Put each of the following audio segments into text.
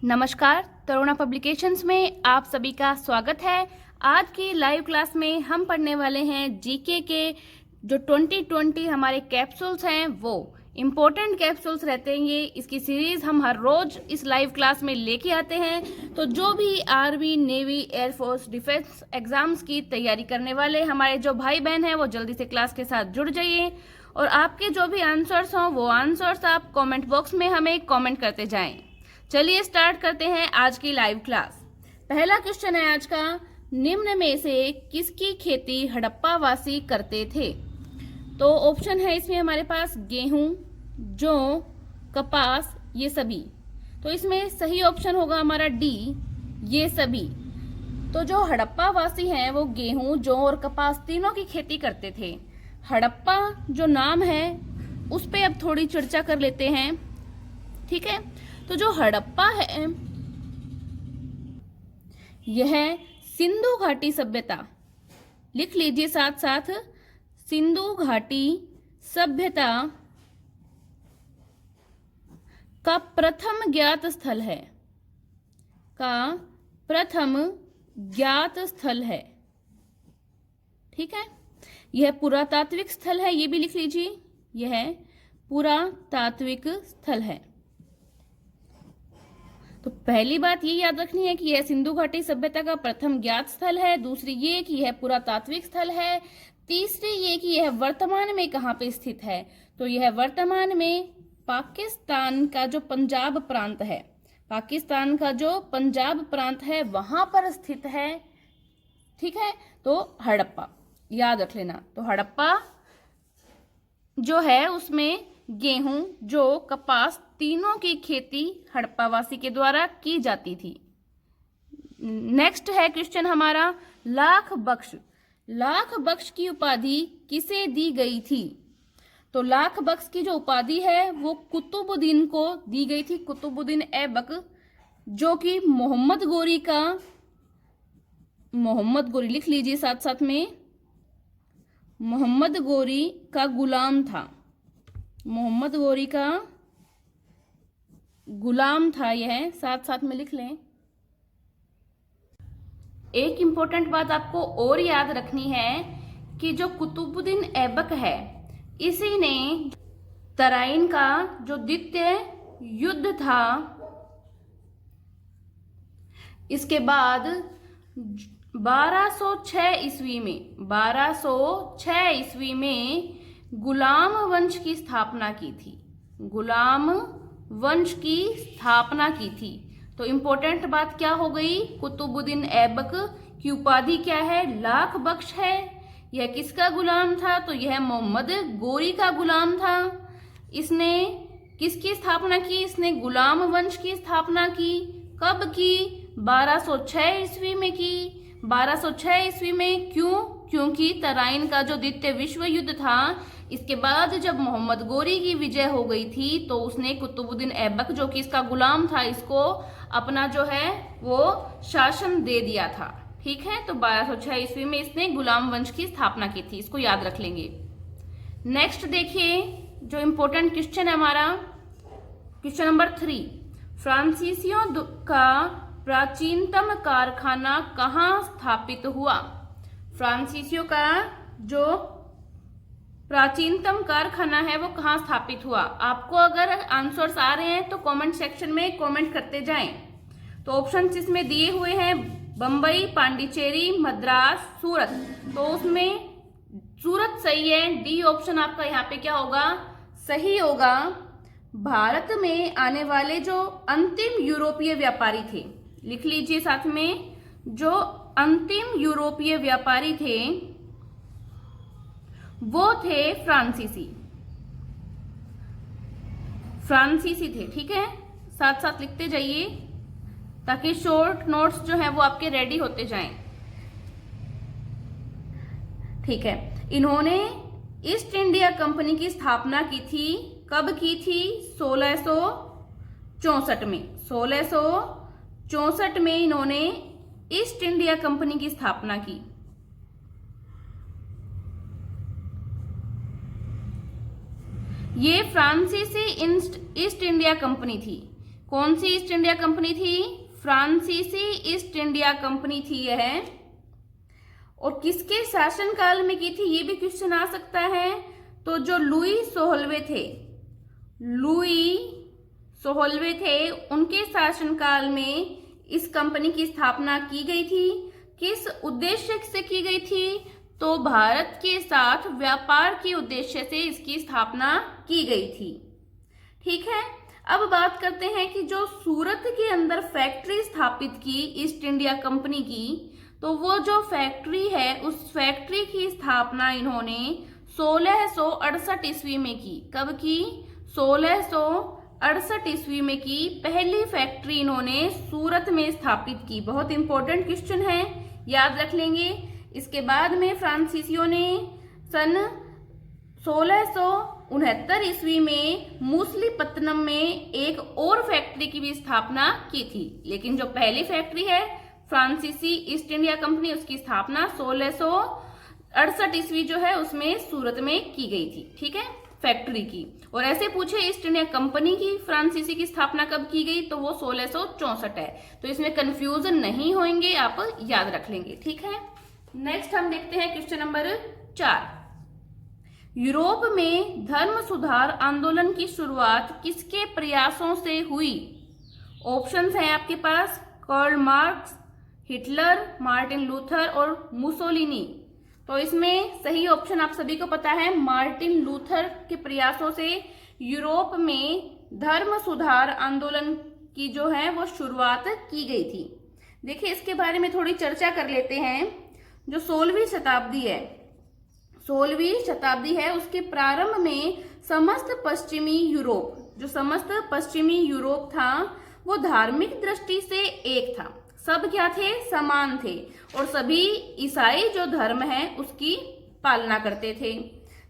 नमस्कार, तरुणा पब्लिकेशंस में आप सभी का स्वागत है। आज की लाइव क्लास में हम पढ़ने वाले हैं जीके के जो 2020 हमारे कैप्सूल्स हैं, वो इम्पोर्टेंट कैप्सूल्स रहते हैं। ये इसकी सीरीज हम हर रोज इस लाइव क्लास में लेके आते हैं। तो जो भी army, navy, air force, defence exams की तैयारी करने वाले हमारे जो भाई बहन हैं, वो जल्दी से क्लास के साथ जुड़ जाइए और आपके जो भी आंसर्स हों वो आंसर्स आप कॉमेंट बॉक्स में हमें कॉमेंट करते जाएं। चलिए स्टार्ट करते हैं आज की लाइव क्लास। पहला क्वेश्चन है आज का, निम्न में से किसकी खेती हड़प्पा वासी करते थे? तो ऑप्शन है इसमें हमारे पास गेहूं, जौ, कपास, ये सभी। तो इसमें सही ऑप्शन होगा हमारा डी, ये सभी। तो जो हड़प्पा वासी हैं वो गेहूं, जौ और कपास तीनों की खेती करते थे। हड़प्पा जो नाम है उस पे अब थोड़ी चर्चा कर लेते हैं, ठीक है। तो जो हड़प्पा है यह सिंधु घाटी सभ्यता, लिख लीजिए साथ साथ, सिंधु घाटी सभ्यता का प्रथम ज्ञात स्थल है, का प्रथम ज्ञात स्थल है, ठीक है। यह पुरातात्विक स्थल है, ये भी लिख लीजिए, यह पुरातात्विक स्थल है। तो पहली बात ये याद रखनी है कि यह सिंधु घाटी सभ्यता का प्रथम ज्ञात स्थल है। दूसरी ये कि यह पुरातात्विक स्थल है। तीसरी ये कि यह वर्तमान में कहाँ पे स्थित है? तो यह वर्तमान में पाकिस्तान का जो पंजाब प्रांत है, पाकिस्तान का जो पंजाब प्रांत है वहां पर स्थित है, ठीक है। तो हड़प्पा याद रख लेना। तो हड़प्पा जो है उसमें गेहूं, जौ, कपास तीनों की खेती हड़प्पावासी के द्वारा की जाती थी। नेक्स्ट है क्वेश्चन हमारा, लाख बख्श। लाख बख्श की उपाधि किसे दी गई थी? तो लाख बख्श की जो उपाधि है वो कुतुबुद्दीन को दी गई थी, कुतुबुद्दीन ऐबक, जो कि मोहम्मद गोरी लिख लीजिए साथ साथ में, मोहम्मद गोरी का गुलाम था। मोहम्मद गोरी का गुलाम था यह, साथ साथ में लिख लें। एक इंपॉर्टेंट बात आपको और याद रखनी है कि जो कुतुबुद्दीन ऐबक है, इसी ने तराइन का जो द्वितीय युद्ध था, इसके बाद 1206 ईस्वी में गुलाम वंश की स्थापना की थी। गुलाम वंश की स्थापना की थी। तो इंपॉर्टेंट बात क्या हो गई? कुतुबुद्दीन ऐबक की उपाधि क्या है? लाख बख्श है। यह किसका गुलाम था? तो यह मोहम्मद गोरी का गुलाम था। इसने किसकी स्थापना की? इसने गुलाम वंश की स्थापना की। कब की? 1206 ईस्वी में की। 1206 ईस्वी में क्यों? क्योंकि तराइन का जो द्वितीय विश्व युद्ध था, इसके बाद जब मोहम्मद गोरी की विजय हो गई थी तो उसने कुतुबुद्दीन ऐबक, जो कि इसका गुलाम था, इसको अपना जो है वो शासन दे दिया था, ठीक है। तो 1206 ईस्वी में इसने गुलाम वंश की स्थापना की थी, इसको याद रख लेंगे। नेक्स्ट देखिए जो इंपॉर्टेंट क्वेश्चन है हमारा, क्वेश्चन नंबर 3, फ्रांसीसियों का प्राचीनतम कारखाना कहाँ स्थापित हुआ? फ्रांसीसियों का जो प्राचीनतम कारखाना है वो कहाँ स्थापित हुआ? आपको अगर आंसर्स आ रहे हैं तो कमेंट सेक्शन में कमेंट करते जाएं। तो ऑप्शन इसमें दिए हुए हैं, बंबई, पांडिचेरी, मद्रास, सूरत। तो उसमें सूरत सही है, डी ऑप्शन आपका यहाँ पे क्या होगा? सही होगा। भारत में आने वाले जो अंतिम यूरोपीय व्यापारी थे, लिख लीजिए साथ में, जो अंतिम यूरोपीय व्यापारी थे वो थे फ्रांसीसी थे, ठीक है। साथ साथ लिखते जाइए ताकि शॉर्ट नोट्स जो है वो आपके रेडी होते जाएं, ठीक है। इन्होंने ईस्ट इंडिया कंपनी की स्थापना की थी। कब की थी? 1664 में। 1664 में इन्होंने ईस्ट इंडिया कंपनी की स्थापना की। ये फ्रांसीसी ईस्ट इंडिया कंपनी थी। कौन सी ईस्ट इंडिया कंपनी थी? फ्रांसीसी ईस्ट इंडिया कंपनी थी यह। और किसके शासनकाल में की थी, ये भी क्वेश्चन आ सकता है। तो जो लुई सोहलवे थे, उनके शासनकाल में इस कंपनी की स्थापना की गई थी। किस उद्देश्य से की गई थी? तो भारत के साथ व्यापार के उद्देश्य से इसकी स्थापना की गई थी। ठीक है, अब बात करते हैं कि जो सूरत के अंदर फैक्ट्री स्थापित की ईस्ट इंडिया कंपनी की, तो वो जो फैक्ट्री है उस फैक्ट्री की स्थापना इन्होंने 1668 ईस्वी में की। कब की? 1668 ईस्वी में की पहली फैक्ट्री इन्होंने सूरत में स्थापित की। बहुत इंपॉर्टेंट क्वेश्चन है, याद रख लेंगे। इसके बाद में फ्रांसीसियों ने सन 1669 ईस्वी में मूसलीपत्तनम में एक और फैक्ट्री की भी स्थापना की थी। लेकिन जो पहली फैक्ट्री है फ्रांसीसी ईस्ट इंडिया कंपनी, उसकी स्थापना 1668 ईस्वी जो है उसमें सूरत में की गई थी। ठीक है, फैक्ट्री की। और ऐसे पूछे ईस्ट इंडिया कंपनी की फ्रांसीसी की स्थापना कब की गई, तो वो 1664 है। तो इसमें कंफ्यूजन नहीं होंगे, आप याद रख लेंगे। ठीक है, नेक्स्ट हम देखते हैं क्वेश्चन नंबर 4। यूरोप में धर्म सुधार आंदोलन की शुरुआत किसके प्रयासों से हुई? ऑप्शंस हैं आपके पास, Karl Marx, Hitler, Martin Luther और मुसोलिनी। तो इसमें सही ऑप्शन आप सभी को पता है, मार्टिन लूथर के प्रयासों से यूरोप में धर्म सुधार आंदोलन की जो है वो शुरुआत की गई थी। देखिए, इसके बारे में थोड़ी चर्चा कर लेते हैं। जो 16वीं शताब्दी है उसके प्रारंभ में समस्त पश्चिमी यूरोप था वो धार्मिक दृष्टि से एक था। सब क्या थे? समान थे। और सभी ईसाई जो धर्म है उसकी पालना करते थे।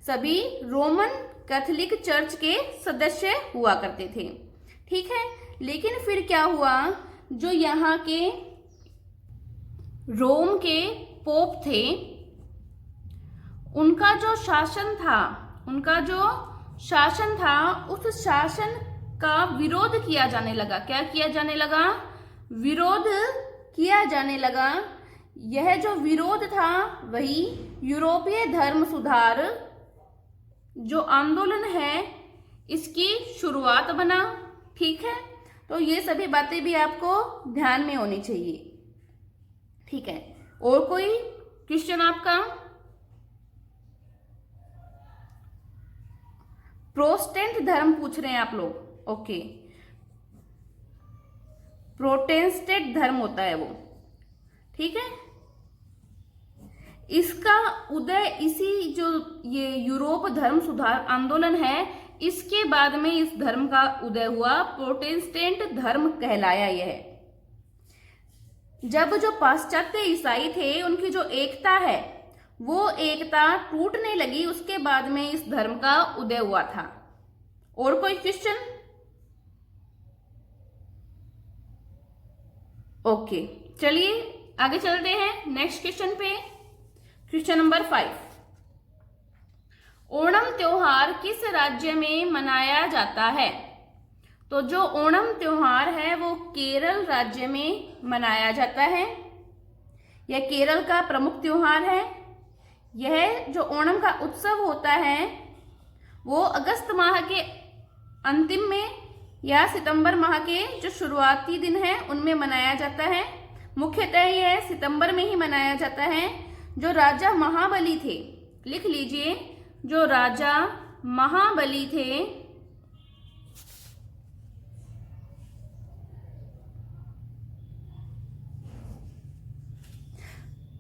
सभी रोमन कैथोलिक चर्च के सदस्य हुआ करते थे। ठीक है, लेकिन फिर क्या हुआ, जो यहाँ के रोम के पोप थे उनका जो शासन था उस शासन का विरोध किया जाने लगा। क्या किया जाने लगा? विरोध किया जाने लगा। यह जो विरोध था वही यूरोपीय धर्म सुधार जो आंदोलन है इसकी शुरुआत बना। ठीक है, तो ये सभी बातें भी आपको ध्यान में होनी चाहिए। ठीक है, और कोई क्वेश्चन आपका? प्रोटेस्टेंट धर्म पूछ रहे हैं आप लोग। ओके, प्रोटेस्टेंट धर्म होता है वो। ठीक है, इसका उदय इसी जो ये यूरोप धर्म सुधार आंदोलन है इसके बाद में इस धर्म का उदय हुआ। प्रोटेस्टेंट धर्म कहलाया यह। जब जो पाश्चात्य ईसाई थे उनकी जो एकता है वो एकता टूटने लगी, उसके बाद में इस धर्म का उदय हुआ था। और कोई क्वेश्चन? ओके, चलिए आगे चलते हैं नेक्स्ट क्वेश्चन पे। Question number 5। ओणम त्योहार किस राज्य में मनाया जाता है? तो जो ओणम त्योहार है वो केरल राज्य में मनाया जाता है। यह केरल का प्रमुख त्योहार है। यह जो ओणम का उत्सव होता है वो अगस्त माह के अंतिम में या सितंबर माह के जो शुरुआती दिन है उनमें मनाया जाता है। मुख्यतः यह सितंबर में ही मनाया जाता है। जो राजा महाबली थे, लिख लीजिए, जो राजा महाबली थे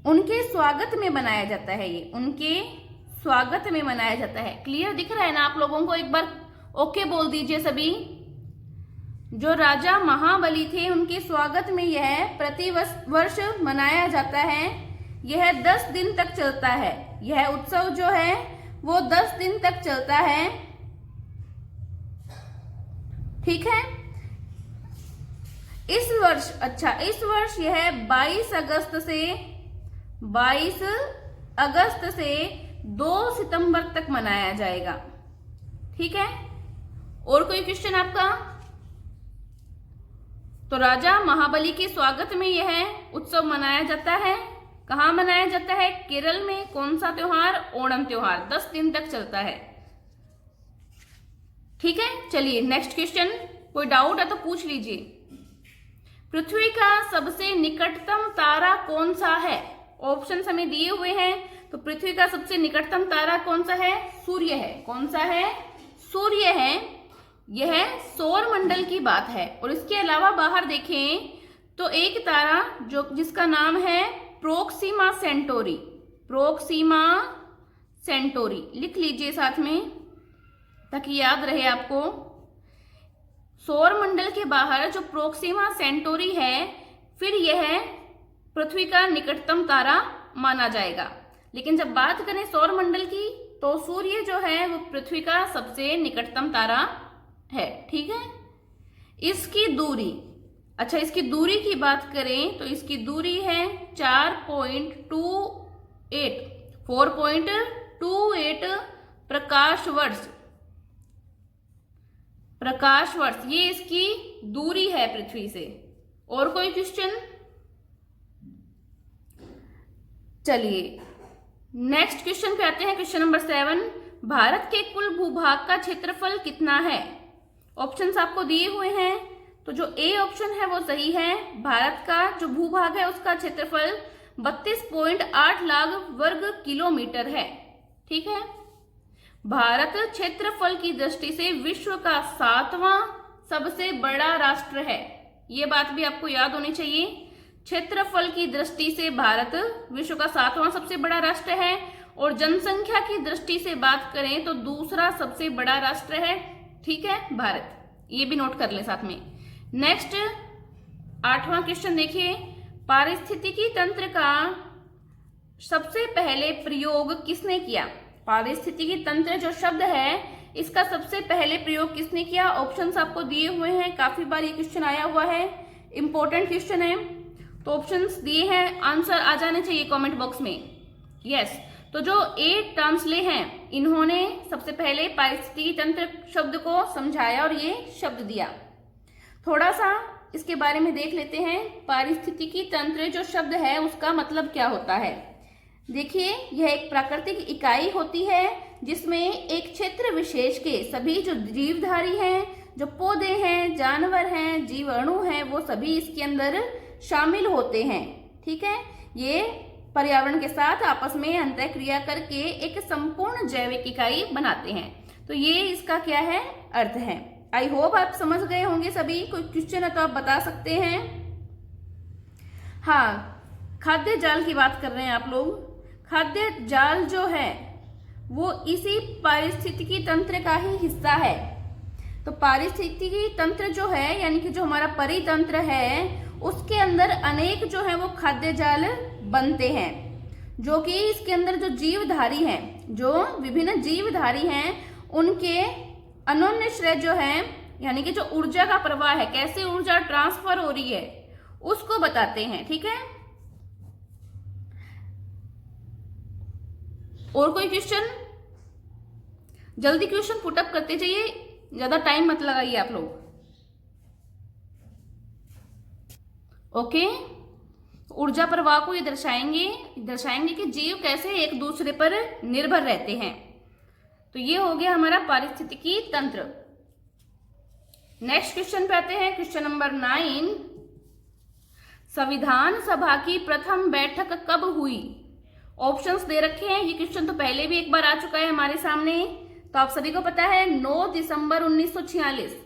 उनके स्वागत में मनाया जाता है। ये उनके स्वागत में मनाया जाता है। क्लियर दिख रहा है ना आप लोगों को? एक बार ओके बोल दीजिए सभी। जो राजा महाबली थे उनके स्वागत में यह प्रति वर्ष मनाया जाता है। यह 10 दिन तक चलता है। यह उत्सव जो है वो 10 दिन तक चलता है। ठीक है, इस वर्ष यह 22 अगस्त से 2 सितंबर तक मनाया जाएगा। ठीक है, और कोई क्वेश्चन आपका? तो राजा महाबली के स्वागत में यह उत्सव मनाया जाता है। कहाँ मनाया जाता है? केरल में। कौन सा त्योहार? ओणम त्योहार। 10 दिन तक चलता है। ठीक है, चलिए नेक्स्ट क्वेश्चन। कोई डाउट है तो पूछ लीजिए। पृथ्वी का सबसे निकटतम तारा कौन सा है? ऑप्शन हमें दिए हुए हैं। तो पृथ्वी का सबसे निकटतम तारा कौन सा है? सूर्य है। कौन सा है? सूर्य है। यह सौर मंडल की बात है। और इसके अलावा बाहर देखें तो एक तारा जो जिसका नाम है प्रोक्सिमा सेंटोरी। प्रोक्सिमा सेंटोरी लिख लीजिए साथ में ताकि याद रहे आपको। सौर मंडल के बाहर जो प्रोक्सिमा सेंटोरी है, फिर यह पृथ्वी का निकटतम तारा माना जाएगा। लेकिन जब बात करें सौर मंडल की तो सूर्य जो है वो पृथ्वी का सबसे निकटतम तारा है। ठीक है, इसकी दूरी, अच्छा इसकी दूरी की बात करें तो इसकी दूरी है 4.28 प्रकाश वर्ष। प्रकाश वर्ष ये इसकी दूरी है पृथ्वी से। और कोई क्वेश्चन? चलिए नेक्स्ट क्वेश्चन पे आते हैं। Question number 7। भारत के कुल भूभाग का क्षेत्रफल कितना है? ऑप्शंस आपको दिए हुए हैं। तो जो ए ऑप्शन है वो सही है। भारत का जो भूभाग है उसका क्षेत्रफल 32.8 लाख वर्ग किलोमीटर है। ठीक है, भारत क्षेत्रफल की दृष्टि से विश्व का 7वां सबसे बड़ा राष्ट्र है। ये बात भी आपको याद होनी चाहिए। क्षेत्रफल की दृष्टि से भारत विश्व का 7वां सबसे बड़ा राष्ट्र है और जनसंख्या की दृष्टि से बात करें तो दूसरा सबसे बड़ा राष्ट्र है। ठीक है, भारत। ये भी नोट कर ले साथ में। नेक्स्ट 8वां क्वेश्चन देखिए। पारिस्थितिकी तंत्र का सबसे पहले प्रयोग किसने किया? पारिस्थितिकी तंत्र जो शब्द है इसका सबसे पहले प्रयोग किसने किया? ऑप्शंस आपको दिए हुए हैं। काफी बार ये क्वेश्चन आया हुआ है, इंपॉर्टेंट क्वेश्चन है। तो ऑप्शंस दिए हैं, आंसर आ जाने चाहिए कमेंट बॉक्स में। यस, तो जो ए टांसले हैं इन्होंने सबसे पहले पारिस्थितिकी तंत्र शब्द को समझाया और ये शब्द दिया। थोड़ा सा इसके बारे में देख लेते हैं। पारिस्थितिकी तंत्र जो शब्द है उसका मतलब क्या होता है? देखिए, यह एक प्राकृतिक इकाई होती है जिसमें एक क्षेत्र विशेष के सभी जो जीवधारी हैं, जो पौधे हैं, जानवर हैं, जीवाणु हैं, वो सभी इसके अंदर शामिल होते हैं। ठीक है, ये पर्यावरण के साथ आपस में अंतःक्रिया करके एक संपूर्ण जैविक इकाई बनाते हैं। तो ये इसका क्या है? अर्थ है। आई होप आप समझ गए होंगे सभी। कोई क्वेश्चन है तो आप बता सकते हैं। हाँ, खाद्य जाल की बात कर रहे हैं आप लोग। खाद्य जाल जो है वो इसी पारिस्थितिकी तंत्र का ही हिस्सा है। तो पारिस्थितिकी तंत्र जो है यानी कि जो हमारा परितंत्र है उसके अंदर अनेक जो है वो खाद्य जाल बनते हैं, जो कि इसके अंदर जो जीवधारी हैं, जो विभिन्न जीवधारी हैं, उनके अन्योन्याश्रय जो है यानी कि जो ऊर्जा का प्रवाह है, कैसे ऊर्जा ट्रांसफर हो रही है उसको बताते हैं। ठीक है, और कोई क्वेश्चन? जल्दी क्वेश्चन पुटअप करते जाइए, ज्यादा टाइम मत लगाइए आप लोग। ओके, ऊर्जा प्रवाह को ये दर्शाएंगे कि जीव कैसे एक दूसरे पर निर्भर रहते हैं। तो ये हो गया हमारा पारिस्थितिकी तंत्र। नेक्स्ट क्वेश्चन पे आते हैं। Question number 9। संविधान सभा की प्रथम बैठक कब हुई? ऑप्शंस दे रखे हैं। ये क्वेश्चन तो पहले भी एक बार आ चुका है हमारे सामने, तो आप सभी को पता है 9 दिसंबर 1946।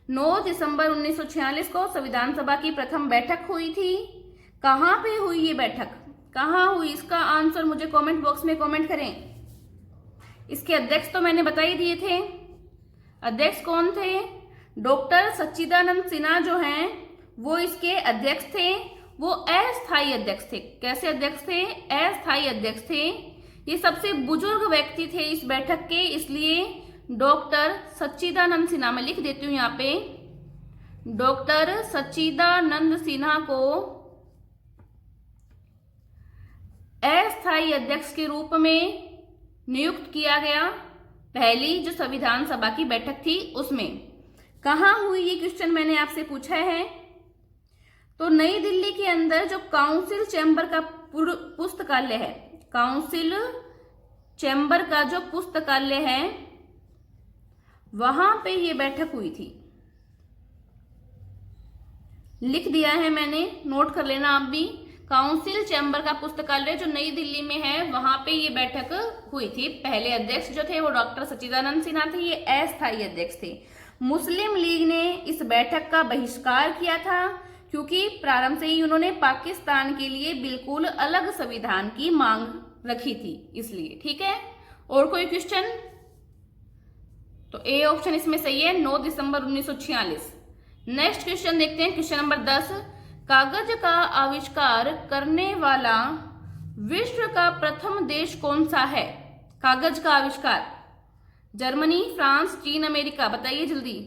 9 दिसंबर 1946 को संविधान सभा की प्रथम बैठक हुई थी। कहाँ पे हुई ये बैठक? कहाँ हुई? इसका आंसर मुझे कमेंट बॉक्स में कमेंट करें। इसके अध्यक्ष तो मैंने बता ही दिए थे। अध्यक्ष कौन थे? डॉक्टर सच्चिदानंद सिन्हा जो हैं वो इसके अध्यक्ष थे। वो अस्थायी अध्यक्ष थे। कैसे अध्यक्ष थे? अस्थायी अध्यक्ष थे। ये सबसे बुजुर्ग व्यक्ति थे इस बैठक के, इसलिए डॉक्टर सच्चिदानंद सिन्हा, मैं लिख देती हूँ यहाँ पे, डॉक्टर सच्चिदानंद सिन्हा को अस्थायी अध्यक्ष के रूप में नियुक्त किया गया। पहली जो संविधान सभा की बैठक थी उसमें। कहाँ हुई ये क्वेश्चन मैंने आपसे पूछा है। तो नई दिल्ली के अंदर जो काउंसिल चैम्बर का पुस्तकालय है, काउंसिल चैम्बर का जो पुस्तकालय है, वहां पे ये बैठक हुई थी। लिख दिया है मैंने, नोट कर लेना आप भी। काउंसिल चैम्बर का पुस्तकालय जो नई दिल्ली में है, वहां पे ये बैठक हुई थी। पहले अध्यक्ष जो थे वो डॉक्टर सच्चिदानंद सिन्हा थे, ये अस्थायी अध्यक्ष थे। मुस्लिम लीग ने इस बैठक का बहिष्कार किया था क्योंकि प्रारंभ से ही उन्होंने पाकिस्तान के लिए बिल्कुल अलग संविधान की मांग रखी थी, इसलिए। ठीक है, और कोई क्वेश्चन? तो ए ऑप्शन इसमें सही है, 9 दिसंबर 1946। नेक्स्ट क्वेश्चन देखते हैं, क्वेश्चन नंबर 10। कागज का आविष्कार करने वाला विश्व का प्रथम देश कौन सा है? कागज का आविष्कार, जर्मनी, फ्रांस, चीन, अमेरिका, बताइए जल्दी।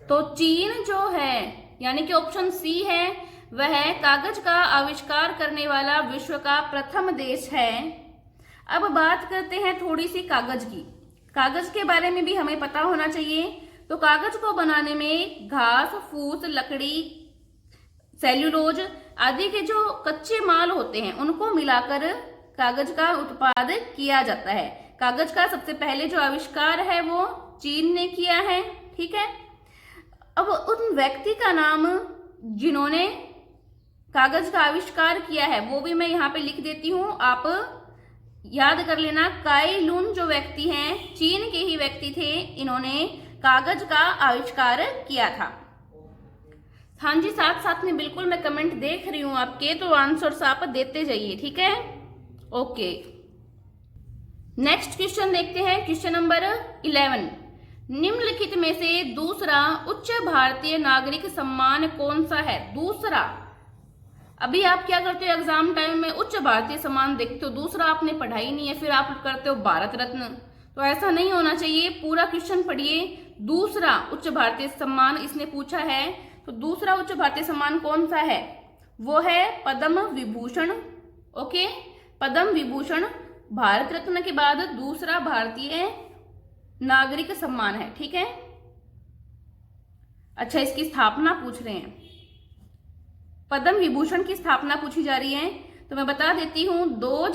तो चीन जो है, यानी कि ऑप्शन सी है, वह कागज का आविष्कार करने वाला विश्व का प्रथम देश है। अब बात करते हैं थोड़ी सी कागज की। कागज के बारे में भी हमें पता होना चाहिए। तो कागज को बनाने में घास, फूस, लकड़ी, सेल्यूलोज आदि के जो कच्चे माल होते हैं उनको मिलाकर कागज का उत्पाद किया जाता है। कागज का सबसे पहले जो आविष्कार है वो चीन ने किया है। ठीक है, अब उन व्यक्ति का नाम जिन्होंने कागज का आविष्कार किया है वो भी मैं यहाँ पे लिख देती हूँ, आप याद कर लेना। काई लुन जो व्यक्ति हैं, चीन के ही व्यक्ति थे, इन्होंने कागज का आविष्कार किया था। हाँ जी, साथ साथ में बिल्कुल मैं कमेंट देख रही हूं आपके, तो आंसर्स आप देते जाइए। ठीक है, ओके। नेक्स्ट क्वेश्चन देखते हैं, क्वेश्चन नंबर 11। निम्नलिखित में से दूसरा उच्च भारतीय नागरिक सम्मान कौन सा है? दूसरा, अभी आप क्या करते हो एग्जाम टाइम में, उच्च भारतीय सम्मान देखते हो, दूसरा आपने पढ़ा ही नहीं है, फिर आप करते हो भारत रत्न। तो ऐसा नहीं होना चाहिए, पूरा क्वेश्चन पढ़िए। दूसरा उच्च भारतीय सम्मान इसने पूछा है, तो दूसरा उच्च भारतीय सम्मान कौन सा है? वो है पद्म विभूषण। ओके, पद्म विभूषण भारत रत्न के बाद दूसरा भारतीय नागरिक सम्मान है। ठीक है, अच्छा, इसकी स्थापना पूछ रहे हैं, पद्म विभूषण की स्थापना पूछी जा रही है, तो मैं बता देती हूं। 2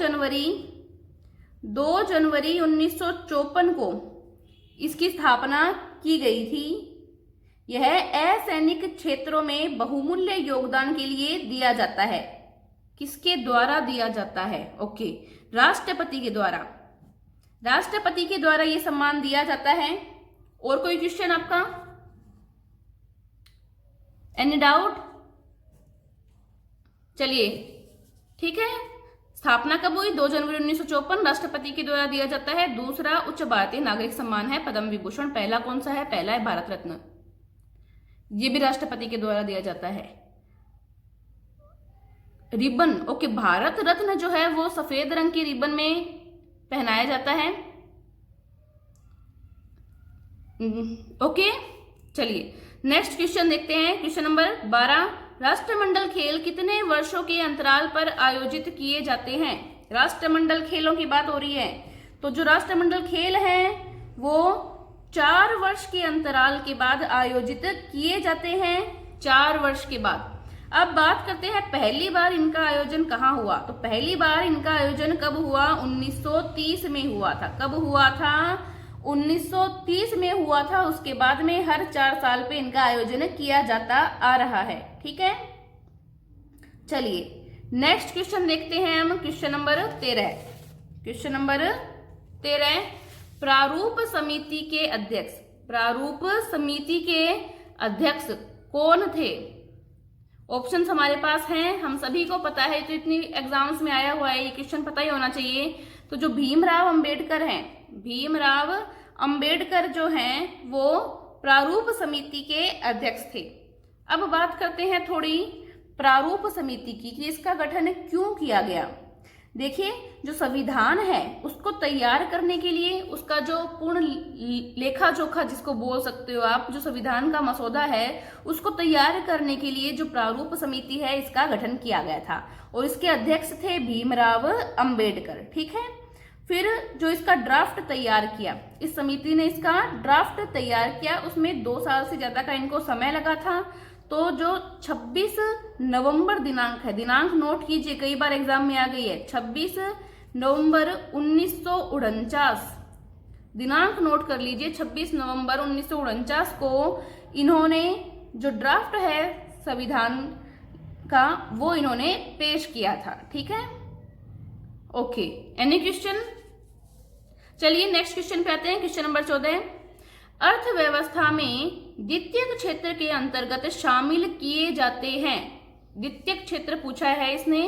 जनवरी 1954 को इसकी स्थापना की गई थी। यह असैनिक क्षेत्रों में बहुमूल्य योगदान के लिए दिया जाता है। किसके द्वारा दिया जाता है? ओके, राष्ट्रपति के द्वारा। राष्ट्रपति के द्वारा यह सम्मान दिया जाता है। और कोई क्वेश्चन आपका? Any doubt? चलिए, ठीक है। स्थापना कब हुई? 2 जनवरी 1954, राष्ट्रपति के द्वारा दिया जाता है। दूसरा उच्च भारतीय नागरिक सम्मान है पद्म विभूषण। पहला कौन सा है? पहला है भारत रत्न, ये भी राष्ट्रपति के द्वारा दिया जाता है। रिबन, ओके, भारत रत्न जो है वो सफेद रंग के रिबन में पहनाया जाता है। ओके, चलिए नेक्स्ट क्वेश्चन देखते हैं, क्वेश्चन नंबर 12। राष्ट्रमंडल खेल कितने वर्षों के अंतराल पर आयोजित किए जाते हैं? राष्ट्रमंडल खेलों की बात हो रही है, तो जो राष्ट्रमंडल खेल हैं वो 4 वर्ष के अंतराल के बाद आयोजित किए जाते हैं, 4 वर्ष के बाद। अब बात करते हैं पहली बार इनका आयोजन कहाँ हुआ। तो पहली बार इनका आयोजन कब हुआ? 1930 में हुआ था। कब हुआ था? 1930 में हुआ था। उसके बाद में हर 4 साल पे इनका आयोजन किया जाता आ रहा है। ठीक है, चलिए नेक्स्ट क्वेश्चन देखते हैं हम, क्वेश्चन नंबर 13। क्वेश्चन नंबर 13, प्रारूप समिति के अध्यक्ष, प्रारूप समिति के अध्यक्ष कौन थे? ऑप्शंस हमारे पास हैं, हम सभी को पता है, तो इतनी एग्जाम्स में आया हुआ है, ये क्वेश्चन पता ही होना चाहिए। तो जो भीमराव अंबेडकर हैं, भीमराव अंबेडकर जो हैं वो प्रारूप समिति के अध्यक्ष थे। अब बात करते हैं थोड़ी प्रारूप समिति की कि इसका गठन क्यों किया गया। देखिए, जो संविधान है उसको तैयार करने के लिए, उसका जो पूर्ण लेखा जोखा जिसको बोल सकते हो आप, जो संविधान का मसौदा है उसको तैयार करने के लिए जो प्रारूप समिति है इसका गठन किया गया था, और इसके अध्यक्ष थे भीमराव अंबेडकर। ठीक है, फिर जो इसका ड्राफ्ट तैयार किया, इस समिति ने इसका ड्राफ्ट तैयार किया, उसमें 2 साल से ज्यादा का इनको समय लगा था। तो जो 26 नवंबर दिनांक है, दिनांक नोट कीजिए, कई बार एग्जाम में आ गई है, 26 नवंबर 1949, दिनांक नोट कर लीजिए, 26 नवंबर 1949 को इन्होंने जो ड्राफ्ट है संविधान का वो इन्होंने पेश किया था। ठीक है, ओके। Any question? चलिए नेक्स्ट क्वेश्चन पे आते हैं। क्वेश्चन नंबर 14, अर्थव्यवस्था में द्वितीयक क्षेत्र के अंतर्गत शामिल किए जाते हैं। द्वितीयक क्षेत्र पूछा है इसने।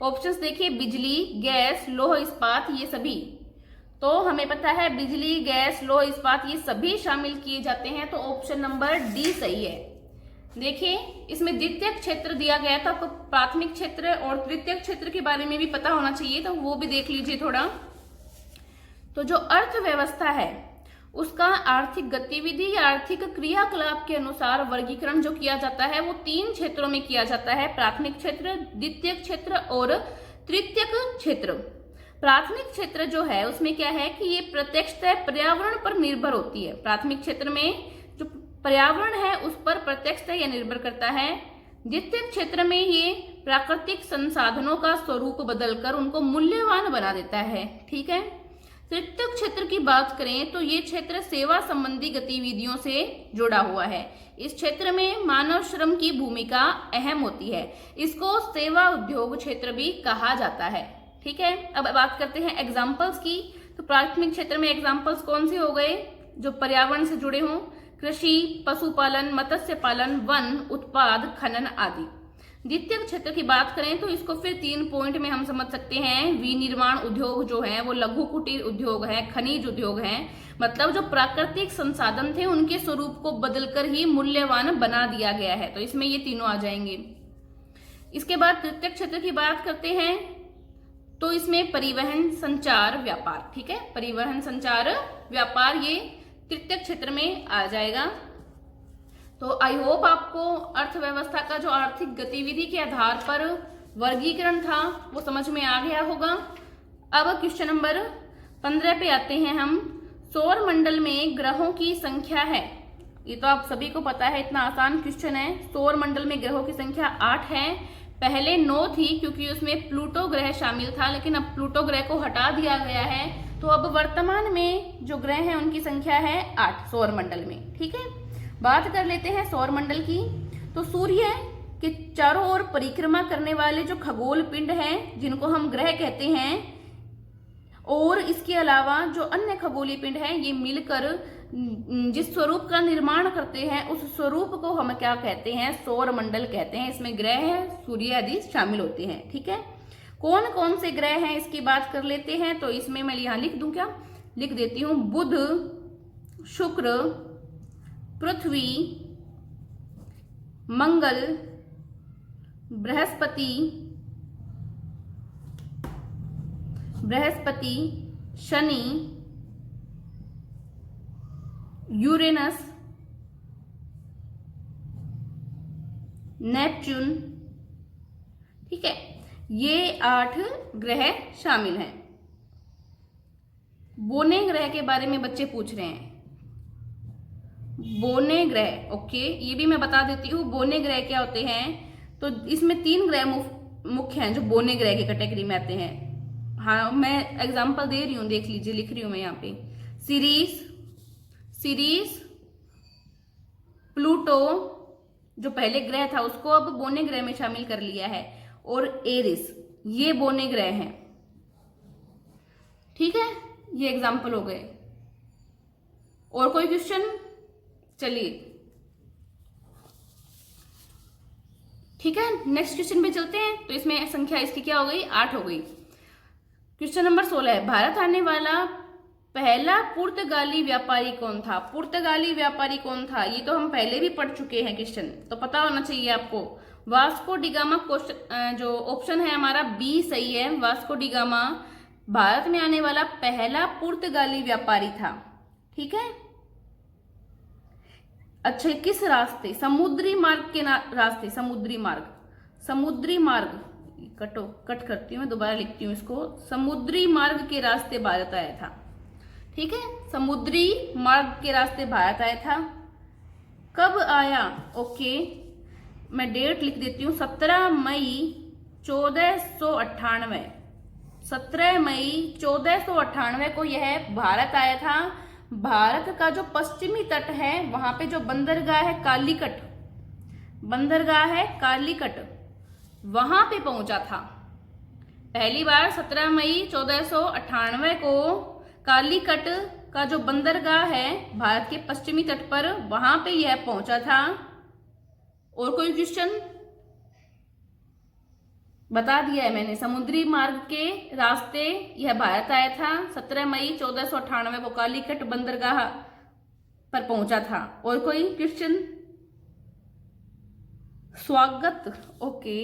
ऑप्शंस देखिए, बिजली, गैस, लौह इस्पात, ये सभी। तो हमें पता है बिजली, गैस, लौह इस्पात ये सभी शामिल किए जाते हैं, तो ऑप्शन नंबर डी सही है। देखिए इसमें द्वितीयक क्षेत्र दिया गया था, आपको प्राथमिक क्षेत्र और तृतीयक क्षेत्र के बारे में भी पता होना चाहिए, तो वो भी देख लीजिए थोड़ा। तो जो अर्थव्यवस्था है उसका आर्थिक गतिविधि या आर्थिक क्रियाकलाप के अनुसार वर्गीकरण जो किया जाता है वो 3 क्षेत्रों में किया जाता है, प्राथमिक क्षेत्र, द्वितीयक क्षेत्र और तृतीयक क्षेत्र। प्राथमिक क्षेत्र जो है उसमें क्या है कि ये प्रत्यक्षतः पर्यावरण पर निर्भर होती है। प्राथमिक क्षेत्र में जो पर्यावरण है उस पर प्रत्यक्षतः यह निर्भर करता है। द्वितीयक क्षेत्र में ये प्राकृतिक संसाधनों का स्वरूप बदलकर उनको मूल्यवान बना देता है। ठीक है। तृतीयक क्षेत्र की बात करें तो ये क्षेत्र सेवा संबंधी गतिविधियों से जुड़ा हुआ है। इस क्षेत्र में मानव श्रम की भूमिका अहम होती है। इसको सेवा उद्योग क्षेत्र भी कहा जाता है। ठीक है। अब बात करते हैं एग्जाम्पल्स की। तो प्राथमिक क्षेत्र में एग्जाम्पल्स कौन से हो गए जो पर्यावरण से जुड़े हों? कृषि, पशुपालन, मत्स्य पालन, वन, उत्पाद, खनन आदि। द्वितीयक क्षेत्र की बात करें तो इसको फिर 3 पॉइंट में हम समझ सकते हैं। विनिर्माण उद्योग जो है वो लघु कुटीर उद्योग है, खनिज उद्योग है, मतलब जो प्राकृतिक संसाधन थे उनके स्वरूप को बदलकर ही मूल्यवान बना दिया गया है, तो इसमें ये तीनों आ जाएंगे। इसके बाद तृतीयक क्षेत्र की बात करते हैं तो इसमें परिवहन, संचार, व्यापार। ठीक है, परिवहन, संचार, व्यापार ये तृतीयक क्षेत्र में आ जाएगा। तो आई होप आपको अर्थव्यवस्था का जो आर्थिक गतिविधि के आधार पर वर्गीकरण था वो समझ में आ गया होगा। अब क्वेश्चन नंबर 15 पे आते हैं हम। सौर मंडल में ग्रहों की संख्या है, ये तो आप सभी को पता है, इतना आसान क्वेश्चन है। सौर मंडल में ग्रहों की संख्या 8 है। पहले 9 थी क्योंकि उसमें प्लूटो ग्रह शामिल था, लेकिन अब प्लूटो ग्रह को हटा दिया गया है, तो अब वर्तमान में जो ग्रह हैं उनकी संख्या है 8 सौर मंडल में। ठीक है, बात कर लेते हैं सौर मंडल की। तो सूर्य के चारों ओर परिक्रमा करने वाले जो खगोल पिंड हैं जिनको हम ग्रह कहते हैं, और इसके अलावा जो अन्य खगोलीय पिंड हैं ये मिलकर जिस स्वरूप का निर्माण करते हैं उस स्वरूप को हम क्या कहते हैं? सौर मंडल कहते हैं। इसमें ग्रह सूर्य आदि शामिल होते हैं। ठीक है, कौन कौन से ग्रह हैं इसकी बात कर लेते हैं। तो इसमें मैं यहां लिख दूं, क्या लिख देती हूं? बुध, शुक्र, पृथ्वी, मंगल, बृहस्पति, शनि, यूरेनस, नेपच्यून। ठीक है, ये 8 ग्रह शामिल हैं। बोने ग्रह के बारे में बच्चे पूछ रहे हैं। बोने ग्रह, ओके, ये भी मैं बता देती हूँ बोने ग्रह क्या होते हैं। तो इसमें 3 ग्रह मुख्य हैं जो बोने ग्रह की कैटेगरी में आते हैं। हाँ, मैं एग्जांपल दे रही हूँ, देख लीजिए, लिख रही हूँ मैं यहाँ पे। सीरीज, प्लूटो जो पहले ग्रह था उसको अब बोने ग्रह में शामिल कर लिया है, और एरिस, ये बोने ग्रह हैं। ठीक है, ये एग्जांपल हो गए। और कोई क्वेश्चन? चलिए ठीक है, नेक्स्ट क्वेश्चन पे चलते हैं। तो इसमें संख्या इसकी क्या हो गई? 8 हो गई। क्वेश्चन नंबर 16 है, भारत आने वाला पहला पुर्तगाली व्यापारी कौन था? पुर्तगाली व्यापारी कौन था ये तो हम पहले भी पढ़ चुके हैं क्वेश्चन, तो पता होना चाहिए आपको। Vasco D gamma. क्वेश्चन जो ऑप्शन है हमारा बी सही है। वास्को डी गामा भारत में आने वाला पहला पुर्तगाली व्यापारी था। ठीक है, अच्छा, किस रास्ते? समुद्री मार्ग के रास्ते, समुद्री मार्ग कट करती हूँ, दोबारा लिखती हूँ इसको। समुद्री मार्ग के रास्ते भारत आया था। ठीक है, समुद्री मार्ग के रास्ते भारत आया था। कब आया? ओके, मैं डेट लिख देती हूँ, 17 मई 1498। 17 मई 1498 को यह भारत आया था। भारत का जो पश्चिमी तट है वहां पे जो बंदरगाह है कालीकट, बंदरगाह है कालीकट, वहां पे पहुंचा था। पहली बार 17 मई 1498 को कालीकट का जो बंदरगाह है भारत के पश्चिमी तट पर, वहां पे यह पहुंचा था। और कोई क्वेश्चन? बता दिया है मैंने, समुद्री मार्ग के रास्ते यह भारत आया था। 17 मई 1498 को कालीकट बंदरगाह पर पहुंचा था। और कोई क्वेश्चन? स्वागत, ओके।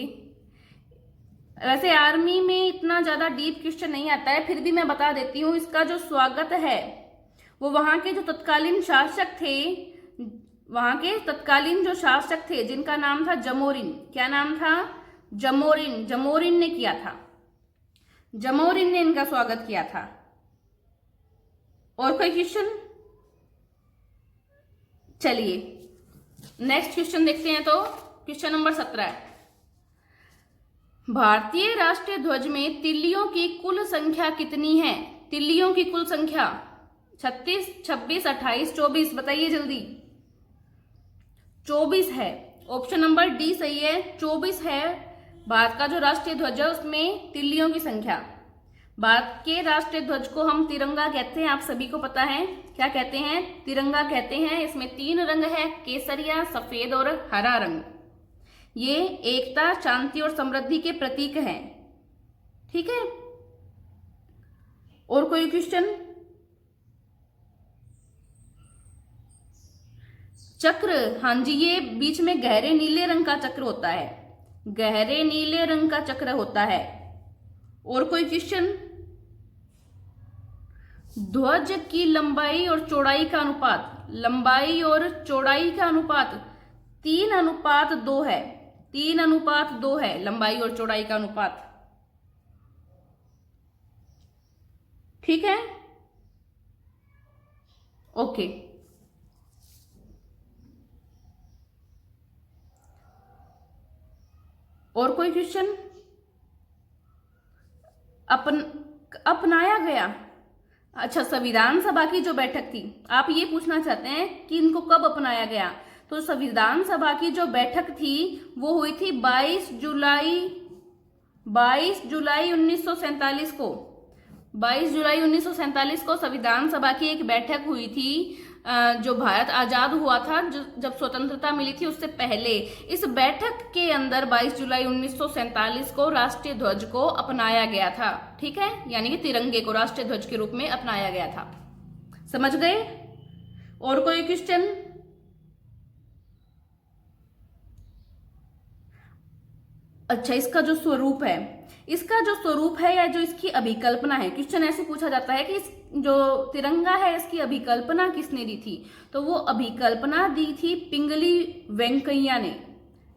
वैसे आर्मी में इतना ज्यादा डीप क्वेश्चन नहीं आता है, फिर भी मैं बता देती हूँ। इसका जो स्वागत है वो वहां के जो तत्कालीन शासक थे, वहां के तत्कालीन जो शासक थे जिनका नाम था जमोरिन। क्या नाम था? जमोरिन। जमोरिन ने किया था, जमोरिन ने इनका स्वागत किया था। और कोई क्वेश्चन? चलिए नेक्स्ट क्वेश्चन देखते हैं। तो क्वेश्चन नंबर 17, भारतीय राष्ट्रीय ध्वज में तिल्लियों की कुल संख्या कितनी है? तिल्लियों की कुल संख्या 36, 26, 28, 24। बताइए जल्दी। 24 है। ऑप्शन नंबर डी सही है, 24 है। भारत का जो राष्ट्रीय ध्वज है उसमें तिल्लियों की संख्या। भारत के राष्ट्रीय ध्वज को हम तिरंगा कहते हैं, आप सभी को पता है। क्या कहते हैं? तिरंगा कहते हैं। इसमें 3 रंग है, केसरिया, सफेद और हरा रंग। ये एकता, शांति और समृद्धि के प्रतीक हैं। ठीक है। और कोई क्वेश्चन? चक्र, हाँ जी, ये बीच में गहरे नीले रंग का चक्र होता है, गहरे नीले रंग का चक्र होता है। और कोई क्वेश्चन? ध्वज की लंबाई और चौड़ाई का अनुपात, लंबाई और चौड़ाई का अनुपात 3:2 है। 3:2 है लंबाई और चौड़ाई का अनुपात। ठीक है, ओके। और कोई क्वेश्चन? अपनाया गया, अच्छा, संविधान सभा की जो बैठक थी, आप ये पूछना चाहते हैं कि इनको कब अपनाया गया? तो संविधान सभा की जो बैठक थी वो हुई थी 22 जुलाई 1947 को। 22 जुलाई 1947 को संविधान सभा की एक बैठक हुई थी, जो भारत आजाद हुआ था, जब स्वतंत्रता मिली थी उससे पहले। इस बैठक के अंदर 22 जुलाई 1947 को राष्ट्रीय ध्वज को अपनाया गया था। ठीक है, यानी कि तिरंगे को राष्ट्रीय ध्वज के रूप में अपनाया गया था। समझ गए? और कोई क्वेश्चन? अच्छा, इसका जो स्वरूप है या जो इसकी अभिकल्पना है, क्वेश्चन ऐसे पूछा जाता है कि इस जो तिरंगा है इसकी अभिकल्पना किसने दी थी? तो वो अभिकल्पना दी थी पिंगली वेंकैया ने।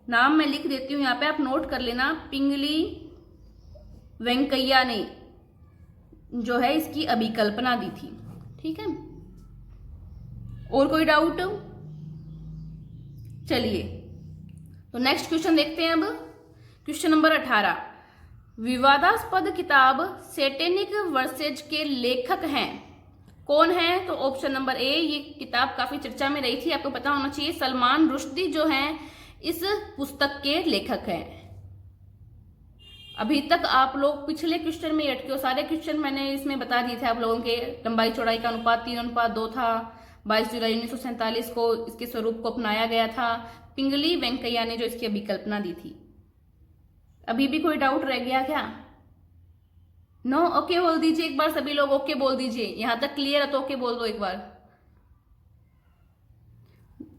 नाम मैं लिख देती हूँ यहाँ पे, आप नोट कर लेना। पिंगली वेंकैया ने जो है इसकी अभिकल्पना दी थी। ठीक है, और कोई डाउट? चलिए तो नेक्स्ट क्वेश्चन देखते हैं। अब क्वेश्चन नंबर 18, विवादास्पद किताब सैटेनिक वर्सेज के लेखक हैं, कौन है? तो ऑप्शन नंबर ए, ये किताब काफी चर्चा में रही थी, आपको पता होना चाहिए। सलमान रुश्दी जो हैं इस पुस्तक के लेखक हैं। अभी तक आप लोग पिछले क्वेश्चन में अटके हो, सारे क्वेश्चन मैंने इसमें बता दिए थे आप लोगों के। लंबाई चौड़ाई का अनुपात 3:2 था। 22 जुलाई 1947 को इसके स्वरूप को अपनाया गया था। पिंगली वेंकैया ने जो इसकी अभिकल्पना दी थी। अभी भी कोई डाउट रह गया क्या? नो? ओके बोल दीजिए एक बार, सभी लोग ओके बोल दीजिए। यहां तक क्लियर है तो ओके बोल दो एक बार।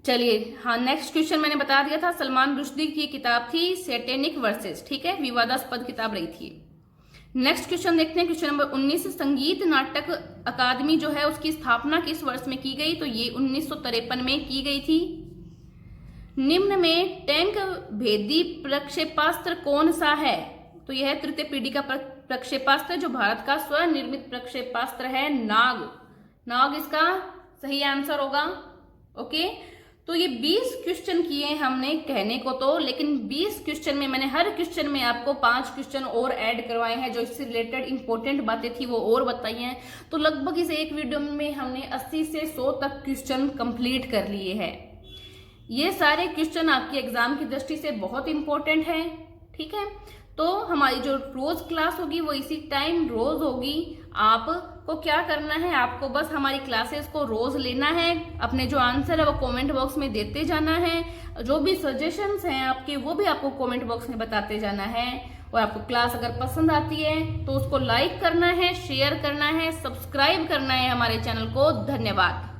चलिए, हाँ, नेक्स्ट क्वेश्चन मैंने बता दिया था, सलमान रुश्दी की किताब थी सैटेनिक वर्सेस। ठीक है, विवादास्पद किताब रही थी। नेक्स्ट क्वेश्चन देखते हैं, क्वेश्चन नंबर 19, संगीत नाटक अकादमी जो है उसकी स्थापना किस वर्ष में की गई? तो ये 1953 में की गई थी। निम्न में टैंक भेदी प्रक्षेपास्त्र कौन सा है? तो यह है तृतीय पीढ़ी का प्रक्षेपास्त्र, जो भारत का स्वनिर्मित प्रक्षेपास्त्र है, नाग। नाग इसका सही आंसर होगा। ओके, तो ये 20 क्वेश्चन किए हमने कहने को तो, लेकिन 20 क्वेश्चन में मैंने हर क्वेश्चन में आपको 5 क्वेश्चन और ऐड करवाए हैं, जो इससे रिलेटेड इंपॉर्टेंट बातें थी वो और बताई हैं। तो लगभग इस एक वीडियो में हमने 80 से 100 तक क्वेश्चन कंप्लीट कर लिए हैं। ये सारे क्वेश्चन आपके एग्जाम की दृष्टि से बहुत इंपॉर्टेंट है, ठीक है। तो हमारी जो रोज क्लास होगी वो इसी टाइम रोज होगी। आपको क्या करना है, आपको बस हमारी क्लासेस को रोज लेना है, अपने जो आंसर है वो कमेंट बॉक्स में देते जाना है, जो भी सजेशंस हैं आपके वो भी आपको कमेंट बॉक्स में बताते जाना है। और आपको क्लास अगर पसंद आती है तो उसको लाइक करना है, शेयर करना है, सब्सक्राइब करना है हमारे चैनल को। धन्यवाद।